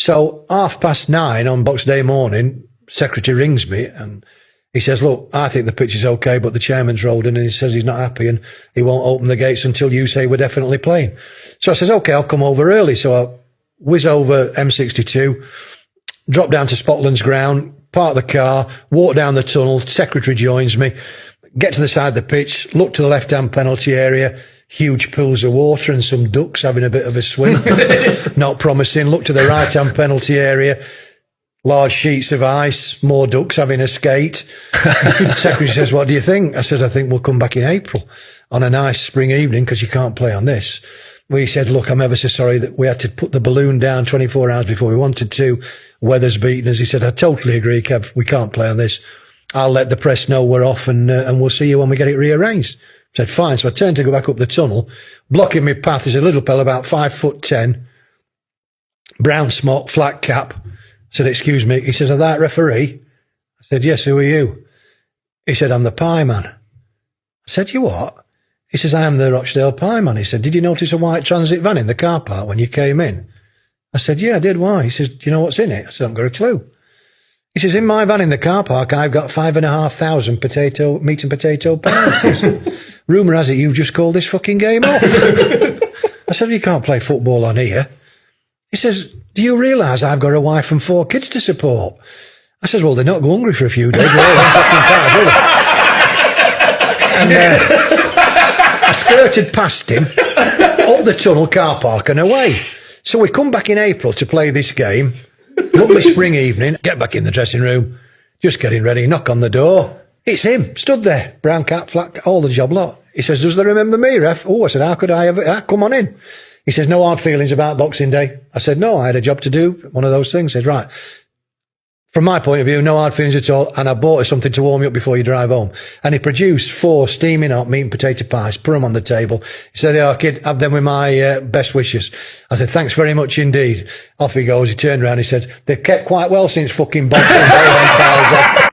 So 9:30 on Box Day morning, secretary rings me and he says, look, I think the pitch is okay, but the chairman's rolled in and he says he's not happy and he won't open the gates until you say we're definitely playing. So I says, okay, I'll come over early. So I whiz over M62, drop down to Spotland's ground, park the car, walk down the tunnel, secretary joins me, get to the side of the pitch, look to the left-hand penalty area, huge pools of water and some ducks having a bit of a swim. Not promising. Look to the right-hand penalty area, large sheets of ice, more ducks having a skate. Secretary says, what do you think? I said, I think we'll come back in April on a nice spring evening because you can't play on this. We said, look, I'm ever so sorry that we had to put the balloon down 24 hours before we wanted to. Weather's beaten us. He said, I totally agree, Kev. We can't play on this. I'll let the press know we're off and we'll see you when we get it rearranged. I said, fine. So I turned to go back up the tunnel. Blocking my path is a little fella about 5'10", brown smock, flat cap. I said, excuse me. He says, are that referee? I said, yes, who are you? He said, I'm the pie man. I said, you what? He says, I am the Rochdale pie man. He said, did you notice a white transit van in the car park when you came in? I said, yeah, I did. Why? He says, do you know what's in it? I said, I haven't got a clue. He says, in my van in the car park, I've got 5,500 meat and potato pies. Rumour has it you've just called this fucking game off. I said, you can't play football on here. He says, do you realise I've got a wife and 4 kids to support? I says, well, they're not hungry for a few days. And I skirted past him, up the tunnel, car park and away. So we come back in April to play this game. Lovely spring evening. Get back in the dressing room. Just getting ready. Knock on the door. It's him. Stood there. Brown cap, flat cap, all the job lot. He says, does they remember me, ref? Oh, I said, how could I ever? Come on in. He says, no hard feelings about Boxing Day. I said, no, I had a job to do. One of those things. He said, right. From my point of view, no hard feelings at all. And I bought her something to warm you up before you drive home. And he produced 4 steaming hot meat and potato pies, put them on the table. He said, yeah, kid, have them with my best wishes. I said, thanks very much indeed. Off he goes. He turned around. He said, they've kept quite well since fucking Boxing Day.